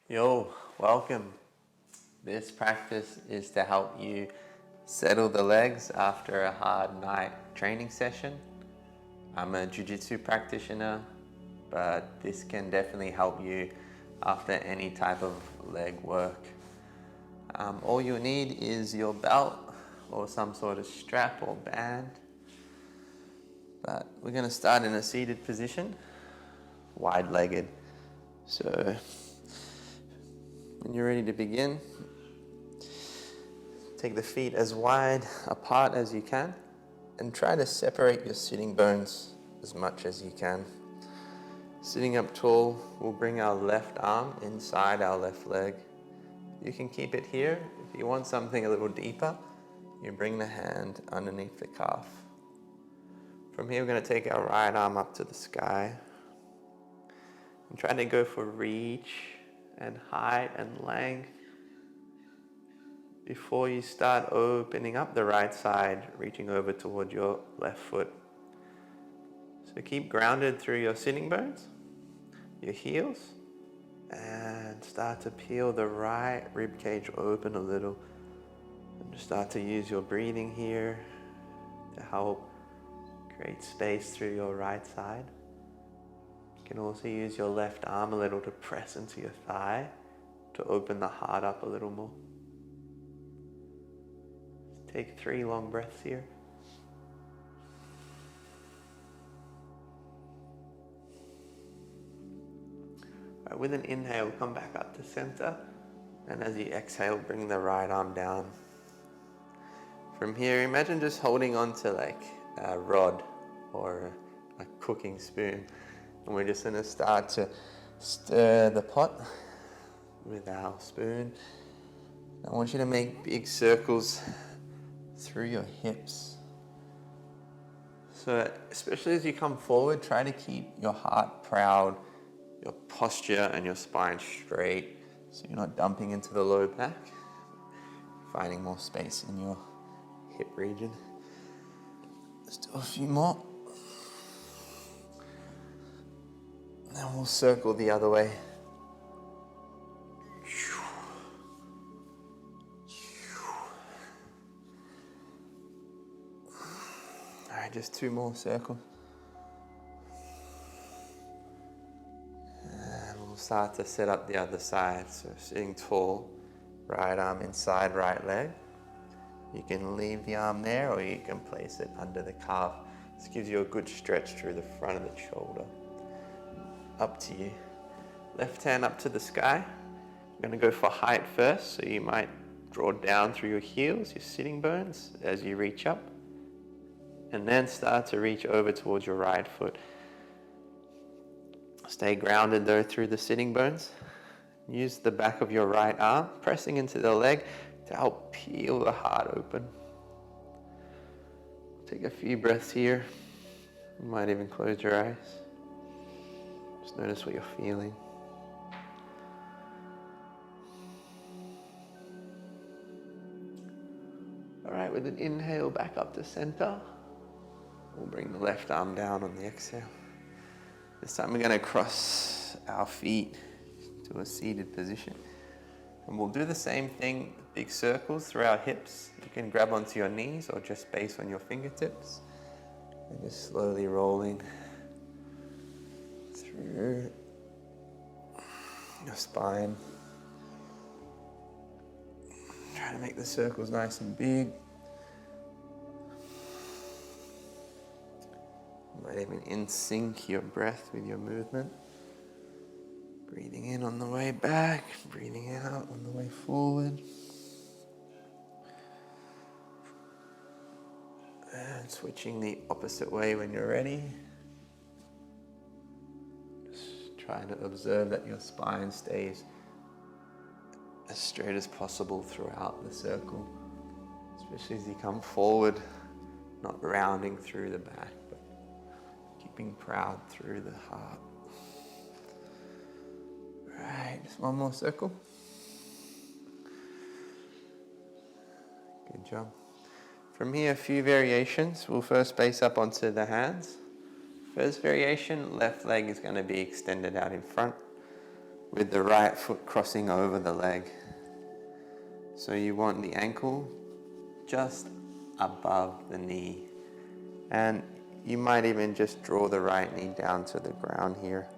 Yo, welcome. This practice is to help you settle the legs after a hard night training session. I'm a jiu-jitsu practitioner, but this can definitely help you after any type of leg work. All you need is your belt or some sort of strap or band. But we're going to start in a seated position, wide-legged. So when you're ready to begin, take the feet as wide apart as you can and try to separate your sitting bones as much as you can. Sitting up tall, we'll bring our left arm inside our left leg. You can keep it here. If you want something a little deeper, you bring the hand underneath the calf. From here, we're going to take our right arm up to the sky and try to go for reach and height and length. Before you start opening up the right side, reaching over toward your left foot. So keep grounded through your sitting bones, your heels, and start to peel the right rib cage open a little. And just start to use your breathing here to help create space through your right side. You can also use your left arm a little to press into your thigh to open the heart up a little more. Take 3 long breaths here. All right, with an inhale, come back up to center. And as you exhale, bring the right arm down. From here, imagine just holding on to like a rod or a cooking spoon. And we're just gonna start to stir the pot with our spoon. I want you to make big circles through your hips. So especially as you come forward, try to keep your heart proud, your posture and your spine straight, so you're not dumping into the low back, finding more space in your hip region. Let's do a few more. Then we'll circle the other way. All right, just 2 more circles. And we'll start to set up the other side. So sitting tall, right arm inside right leg. You can leave the arm there or you can place it under the calf. This gives you a good stretch through the front of the shoulder. Up to you. Left hand up to the sky. I'm going to go for height first, so you might draw down through your heels, your sitting bones, as you reach up. And then start to reach over towards your right foot. Stay grounded though through the sitting bones. Use the back of your right arm, pressing into the leg to help peel the heart open. Take a few breaths here. You might even close your eyes. Just notice what you're feeling. All right, with an inhale back up to center, we'll bring the left arm down on the exhale. This time we're going to cross our feet to a seated position. And we'll do the same thing, big circles through our hips. You can grab onto your knees or just base on your fingertips. And just slowly rolling through your spine. Try to make the circles nice and big. You might even in sync your breath with your movement. Breathing in on the way back, breathing out on the way forward. And switching the opposite way when you're ready. Just trying to observe that your spine stays as straight as possible throughout the circle, especially as you come forward, not rounding through the back, but keeping proud through the heart. Right, just 1 more circle. Good job. From here, a few variations. We'll first base up onto the hands. First variation, left leg is going to be extended out in front. with the right foot crossing over the leg. So you want the ankle just above the knee. And you might even just draw the right knee down to the ground here,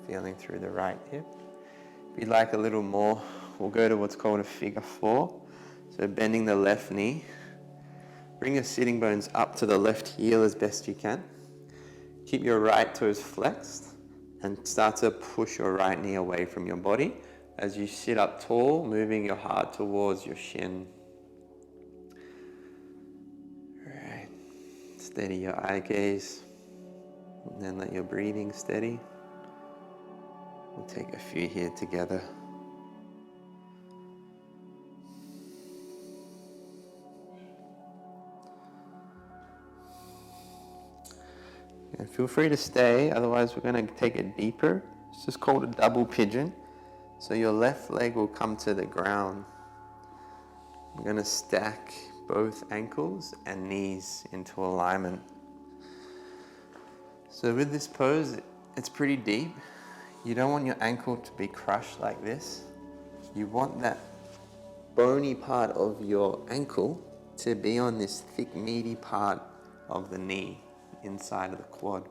feeling through the right hip. If you'd like a little more, we'll go to what's called a figure 4. So bending the left knee. Bring your sitting bones up to the left heel as best you can. Keep your right toes flexed and start to push your right knee away from your body as you sit up tall, moving your heart towards your shin. Alright, steady your eye gaze and then let your breathing steady. We'll take a few here together. And feel free to stay, otherwise we're going to take it deeper. It's just called a double pigeon. So your left leg will come to the ground. We're going to stack both ankles and knees into alignment. So with this pose, it's pretty deep. You don't want your ankle to be crushed like this. You want that bony part of your ankle to be on this thick, meaty part of the knee, inside of the quad.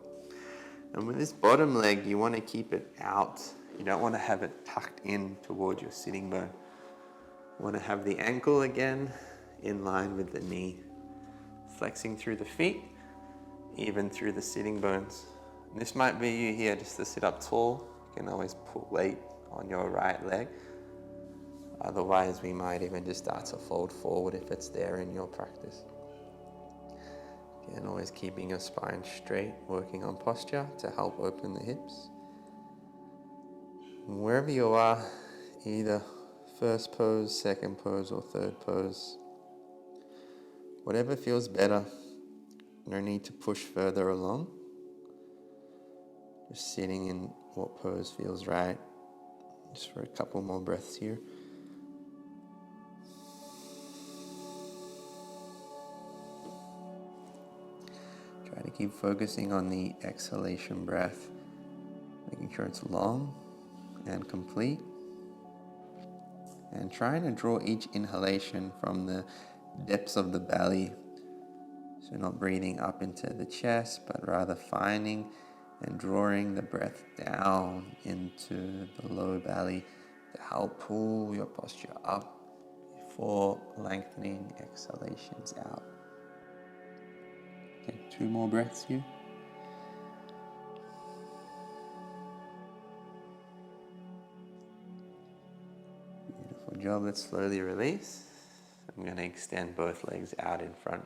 And with this bottom leg, you want to keep it out. You don't want to have it tucked in towards your sitting bone. You want to have the ankle again in line with the knee, flexing through the feet, even through the sitting bones. And this might be you here just to sit up tall. You can always put weight on your right leg. Otherwise, we might even just start to fold forward if it's there in your practice. Again, always keeping your spine straight, working on posture to help open the hips. Wherever you are, either first pose, second pose, or third pose, whatever feels better, no need to push further along. Just sitting in what pose feels right. Just for a couple more breaths here. Try to keep focusing on the exhalation breath, making sure it's long and complete. And trying to draw each inhalation from the depths of the belly. So not breathing up into the chest, but rather finding and drawing the breath down into the low belly to help pull your posture up before lengthening exhalations out. Take 2 more breaths here. Beautiful job. Let's slowly release. I'm going to extend both legs out in front.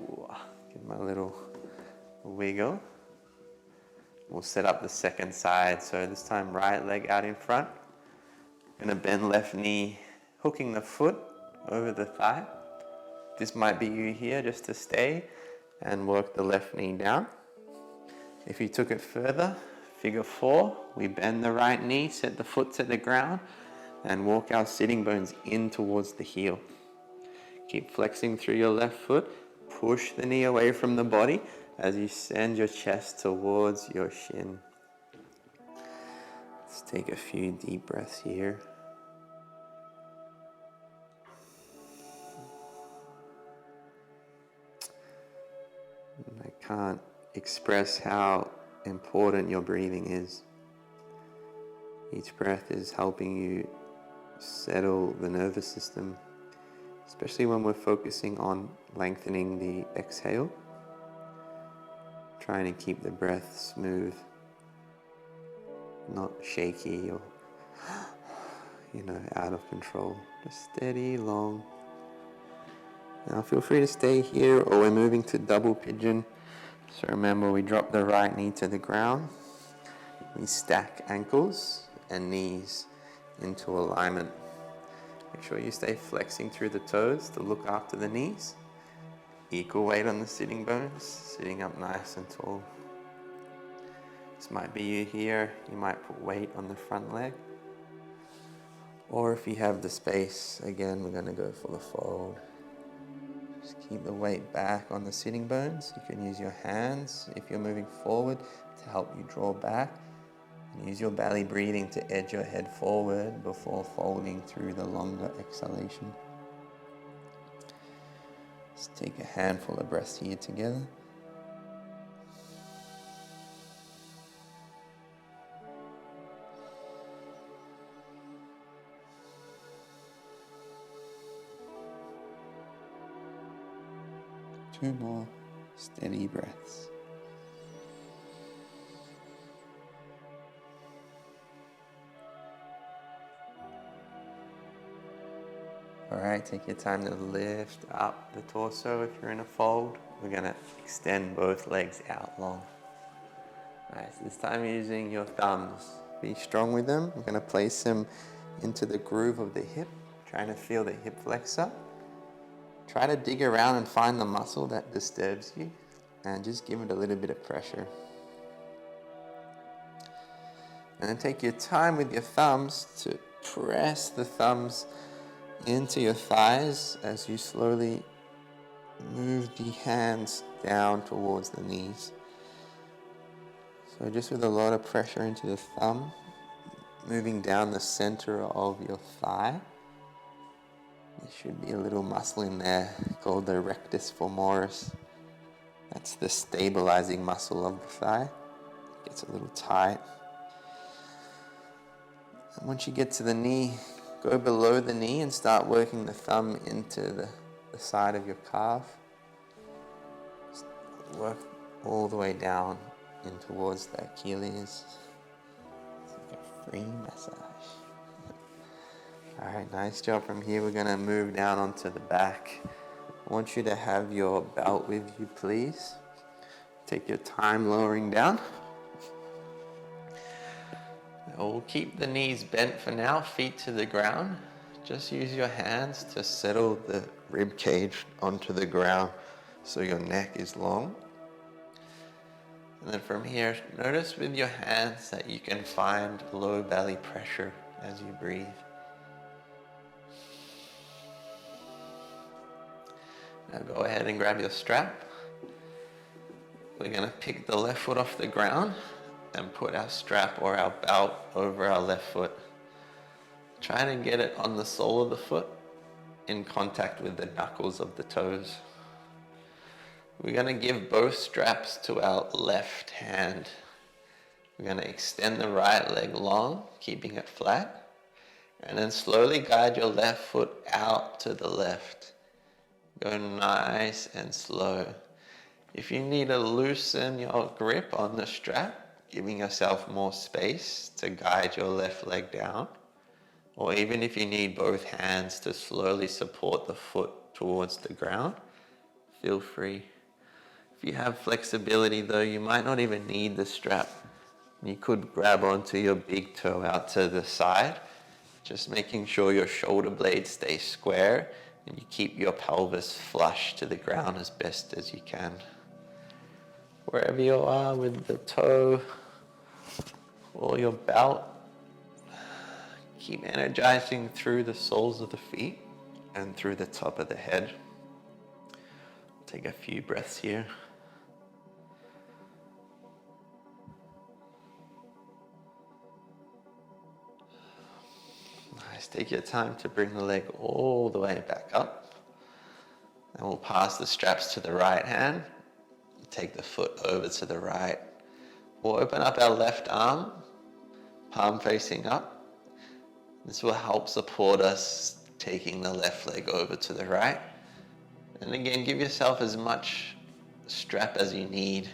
Ooh, give them a little wiggle. We'll set up the second side. So this time, right leg out in front. Going to bend left knee, hooking the foot over the thigh. This might be you here just to stay and work the left knee down. If you took it further, figure 4, we bend the right knee, set the foot to the ground, and walk our sitting bones in towards the heel. Keep flexing through your left foot. Push the knee away from the body as you send your chest towards your shin. Let's take a few deep breaths here. I can't express how important your breathing is. Each breath is helping you settle the nervous system, especially when we're focusing on lengthening the exhale. Trying to keep the breath smooth, not shaky or, out of control. Just steady, long. Now feel free to stay here, or we're moving to double pigeon. So remember, we drop the right knee to the ground. We stack ankles and knees into alignment. Make sure you stay flexing through the toes to look after the knees. Equal weight on the sitting bones, sitting up nice and tall. This might be you here. You might put weight on the front leg. Or if you have the space, again, we're going to go for the fold. Just keep the weight back on the sitting bones. You can use your hands if you're moving forward to help you draw back. Use your belly breathing to edge your head forward before folding through the longer exhalation. Let's take a handful of breaths here together. Two more steady breaths. Alright, take your time to lift up the torso if you're in a fold. We're going to extend both legs out long. Alright, so this time using your thumbs. Be strong with them. We're going to place them into the groove of the hip, trying to feel the hip flexor. Try to dig around and find the muscle that disturbs you and just give it a little bit of pressure. And then take your time with your thumbs to press the thumbs into your thighs as you slowly move the hands down towards the knees. So just with a lot of pressure into the thumb, moving down the center of your thigh. There should be a little muscle in there called the rectus femoris. That's the stabilizing muscle of the thigh. It gets a little tight. And once you get to the knee, go below the knee and start working the thumb into the side of your calf. Just work all the way down in towards the Achilles. It's like a free massage. Alright, nice job. From here we're going to move down onto the back. I want you to have your belt with you, please. Take your time lowering down. We'll keep the knees bent for now, feet to the ground. Just use your hands to settle the rib cage onto the ground so your neck is long. And then from here, notice with your hands that you can find low belly pressure as you breathe. Now go ahead and grab your strap. We're going to pick the left foot off the ground and put our strap or our belt over our left foot. Try to get it on the sole of the foot in contact with the knuckles of the toes. We're going to give both straps to our left hand. We're going to extend the right leg long, keeping it flat, and then slowly guide your left foot out to the left. Go nice and slow. If you need to loosen your grip on the strap, giving yourself more space to guide your left leg down, or even if you need both hands to slowly support the foot towards the ground, feel free. If you have flexibility though, you might not even need the strap. You could grab onto your big toe out to the side, just making sure your shoulder blades stay square and you keep your pelvis flush to the ground as best as you can. Wherever you are with the toe or your belt, keep energizing through the soles of the feet and through the top of the head. Take a few breaths here. Nice. Take your time to bring the leg all the way back up. And we'll pass the straps to the right hand. Take the foot over to the right. We'll open up our left arm, palm facing up. This will help support us taking the left leg over to the right. And again, give yourself as much strap as you need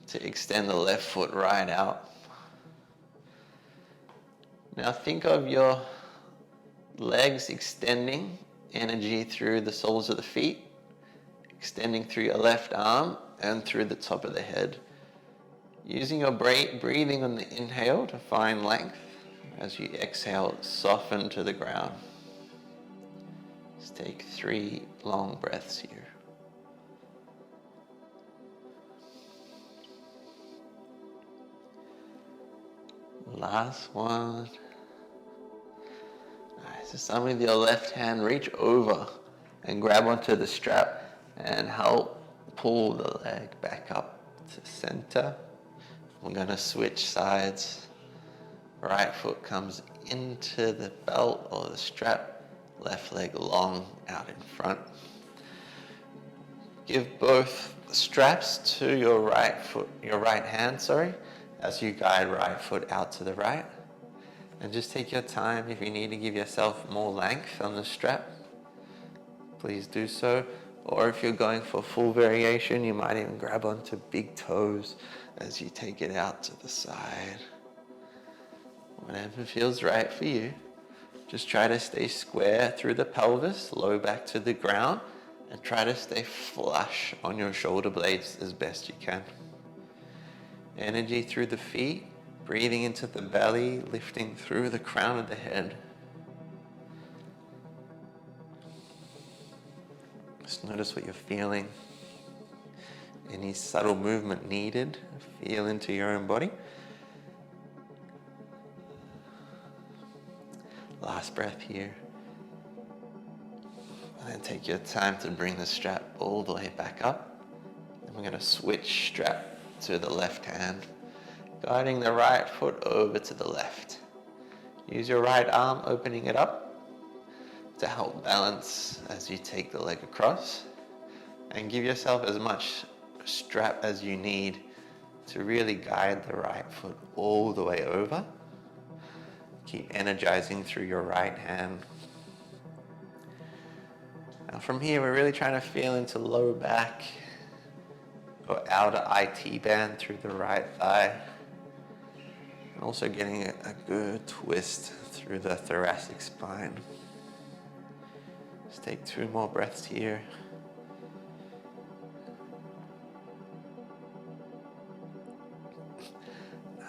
to extend the left foot right out. Now think of your legs extending energy through the soles of the feet, extending through your left arm and through the top of the head. Using your breathing on the inhale to find length. As you exhale, soften to the ground. Let's take 3 long breaths here. Last one. Alright, so start with your left hand, reach over and grab onto the strap and help pull the leg back up to center. We're going to switch sides. Right foot comes into the belt or the strap, left leg long out in front. Give both straps to your right foot, your right hand, as you guide right foot out to the right. And just take your time. If you need to give yourself more length on the strap, please do so. Or if you're going for full variation, you might even grab onto big toes as you take it out to the side. Whatever feels right for you. Just try to stay square through the pelvis, low back to the ground, and try to stay flush on your shoulder blades as best you can. Energy through the feet, breathing into the belly, lifting through the crown of the head. Just notice what you're feeling. Any subtle movement needed, feel into your own body. Last breath here. And then take your time to bring the strap all the way back up. And we're going to switch strap to the left hand, guiding the right foot over to the left. Use your right arm, opening it up to help balance as you take the leg across, and give yourself as much strap as you need to really guide the right foot all the way over. Keep energizing through your right hand. Now from here, we're really trying to feel into low back or outer IT band through the right thigh. And also getting a good twist through the thoracic spine. Let's take 2 more breaths here.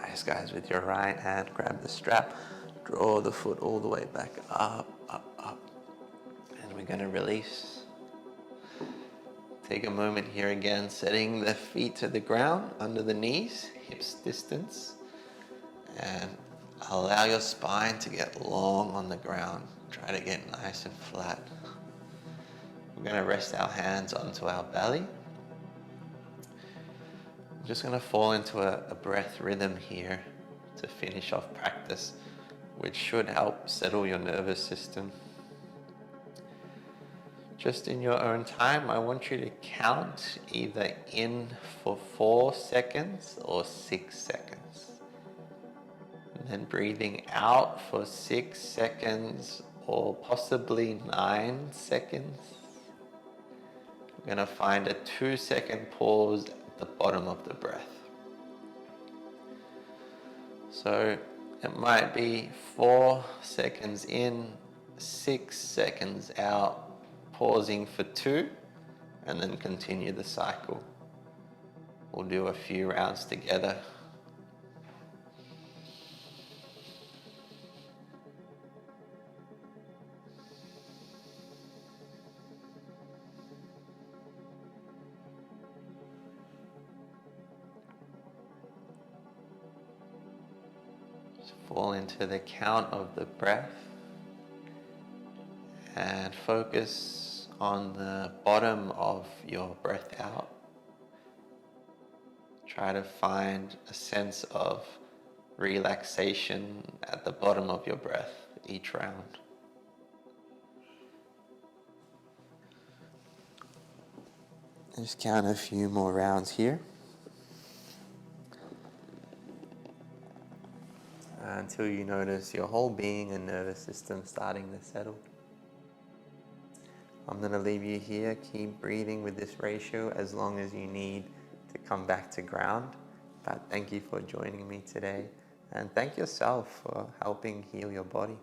Nice, guys. With your right hand, grab the strap, draw the foot all the way back up, up, up. And we're going to release. Take a moment here again, setting the feet to the ground, under the knees, hips distance. And allow your spine to get long on the ground. Try to get nice and flat. We're going to rest our hands onto our belly. I'm just going to fall into a breath rhythm here to finish off practice, which should help settle your nervous system. Just in your own time, I want you to count either in for 4 seconds or 6 seconds. And then breathing out for 6 seconds or possibly 9 seconds. We're going to find a 2-second pause at the bottom of the breath. So it might be 4 seconds in, 6 seconds out, pausing for 2, and then continue the cycle. We'll do a few rounds together. Fall into the count of the breath and focus on the bottom of your breath out. Try to find a sense of relaxation at the bottom of your breath each round. Just count a few more rounds here. Until you notice your whole being and nervous system starting to settle. I'm going to leave you here. Keep breathing with this ratio as long as you need to come back to ground. But thank you for joining me today, and thank yourself for helping heal your body.